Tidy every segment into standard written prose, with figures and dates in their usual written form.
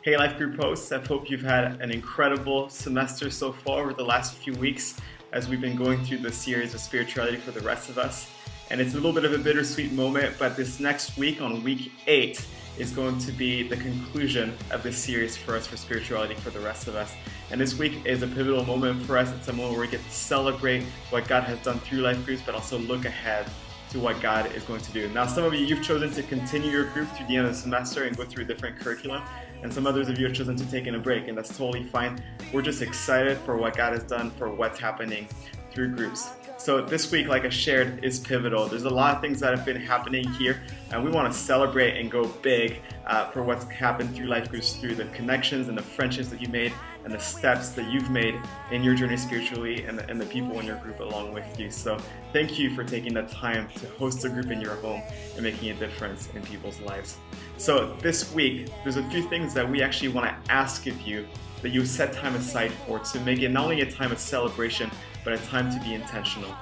Hey Life Group hosts, I hope you've had an incredible semester so far over the last few weeks as we've been going through the series of spirituality for the rest of us. And it's a little bit of a bittersweet moment, but this next week, on week 8, is going to be the conclusion of this series for us for spirituality for the rest of us. And this week is a pivotal moment for us. It's a moment where we get to celebrate what God has done through Life Groups, but also look ahead to what God is going to do. Now, some of you've chosen to continue your group through the end of the semester and go through a different curriculum. And some others of you have chosen to take in a break, and that's totally fine. We're just excited for what God has done, for what's happening through groups. So this week, like I shared, is pivotal. There's a lot of things that have been happening here, and we want to celebrate and go big for what's happened through Life Groups, through the connections and the friendships that you made and the steps that you've made in your journey spiritually and the people in your group along with you. So thank you for taking the time to host a group in your home and making a difference in people's lives. So this week, there's a few things that we actually want to ask of you that you set time aside for, to make it not only a time of celebration, but a time to be intentional.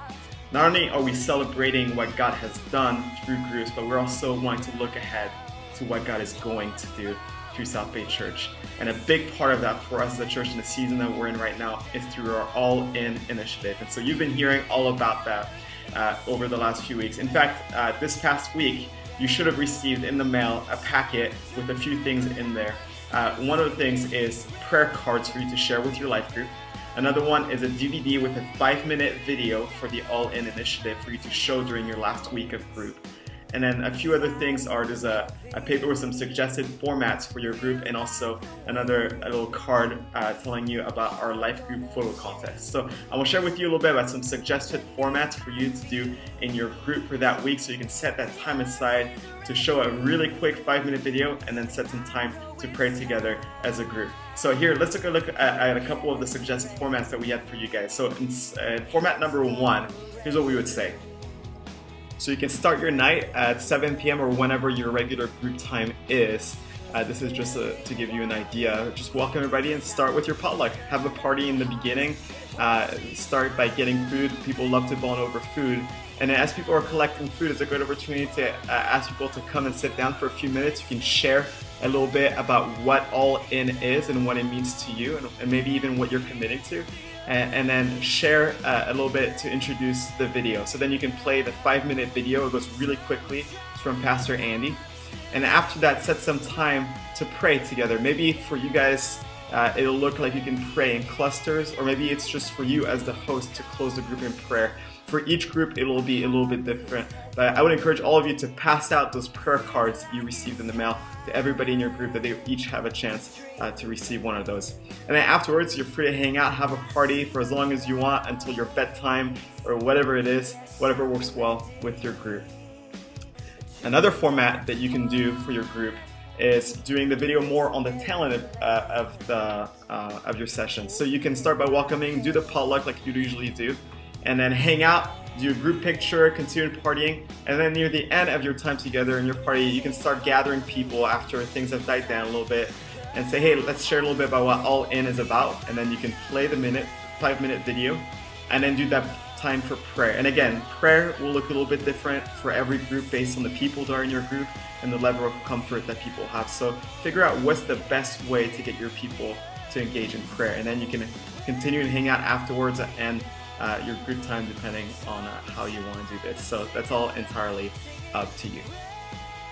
Not only are we celebrating what God has done through groups, but we're also wanting to look ahead to what God is going to do through South Bay Church. And a big part of that for us as a church in the season that we're in right now is through our All In initiative. And so you've been hearing all about that over the last few weeks. In fact, this past week, you should have received in the mail a packet with a few things in there. One of the things is prayer cards for you to share with your life group. Another one is a DVD with a 5-minute video for the All In initiative for you to show during your last week of group. And then a few other things are, there's a paper with some suggested formats for your group, and also a little card telling you about our life group photo contest. So I will share with you a little bit about some suggested formats for you to do in your group for that week, so you can set that time aside to show a really quick 5-minute video and then set some time to pray together as a group. So here, let's take a look at a couple of the suggested formats that we had for you guys. So in format number 1, here's what we would say. So you can start your night at 7 p.m. or whenever your regular group time is. This is just to give you an idea. Just welcome everybody and start with your potluck. Have a party in the beginning. Start by getting food. People love to bond over food. And then as people are collecting food, it's a great opportunity to ask people to come and sit down for a few minutes. You can share a little bit about what All In is and what it means to you, and maybe even what you're committing to. And then share a little bit to introduce the video. So then you can play the 5-minute video. It goes really quickly. It's from Pastor Andy. And after that, set some time to pray together. Maybe for you guys, it'll look like you can pray in clusters, or maybe it's just for you as the host to close the group in prayer. For each group, it'll be a little bit different. But I would encourage all of you to pass out those prayer cards you received in the mail to everybody in your group, that they each have a chance to receive one of those. And then afterwards, you're free to hang out, have a party for as long as you want until your bedtime or whatever it is, whatever works well with your group. Another format that you can do for your group is doing the video more on the tail end of your session. So you can start by welcoming, do the potluck like you usually do, and then hang out, do a group picture, continue partying, and then near the end of your time together in your party, you can start gathering people after things have died down a little bit and say, hey, let's share a little bit about what All In is about, and then you can play the 5-minute video and then do that time for prayer. And again, prayer will look a little bit different for every group based on the people that are in your group and the level of comfort that people have. So figure out what's the best way to get your people to engage in prayer, and then you can continue to hang out afterwards and your group time, depending on how you want to do this. So that's all entirely up to you.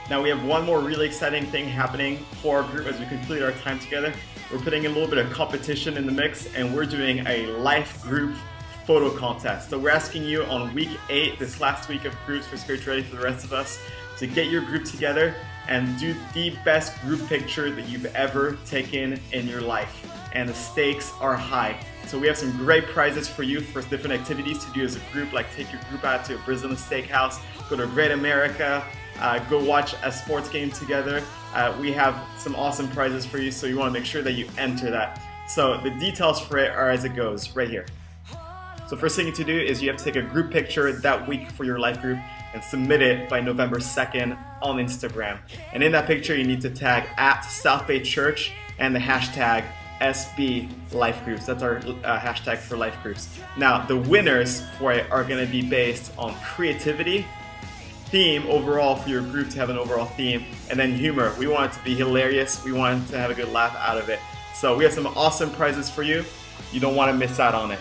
Now we have one more really exciting thing happening for our group as we complete our time together. We're putting a little bit of competition in the mix, and we're doing a life group photo contest. So we're asking you on week 8, this last week of groups for spirituality for the rest of us, to get your group together and do the best group picture that you've ever taken in your life. And the stakes are high. So we have some great prizes for you for different activities to do as a group, like take your group out to a Brazilian steakhouse, go to Great America, go watch a sports game together. We have some awesome prizes for you, so you want to make sure that you enter that. So the details for it are as it goes right here. So first thing to do is you have to take a group picture that week for your life group and submit it by November 2nd on Instagram. And in that picture, you need to tag at South Bay Church and the hashtag SB Life Groups. That's our hashtag for life groups. Now, the winners for it are going to be based on creativity theme overall for your group to have an overall theme, and then humor. We want it to be hilarious. We want to have a good laugh out of it. So we have some awesome prizes for you. You don't want to miss out on it.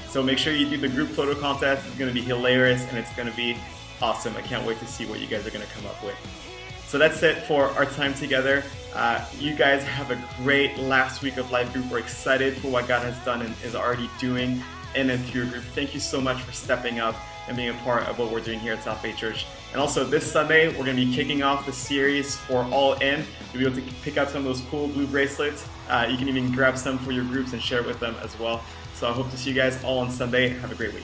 So make sure you do the group photo contest. It's going to be hilarious and it's going to be awesome. I can't wait to see what you guys are going to come up with. So that's it for our time together. You guys have a great last week of life group. We're excited for what God has done and is already doing in and through your group. Thank you so much for stepping up and being a part of what we're doing here at South Bay Church. And also this Sunday, we're going to be kicking off the series for All In. You'll be able to pick up some of those cool blue bracelets. You can even grab some for your groups and share it with them as well. So I hope to see you guys all on Sunday. Have a great week.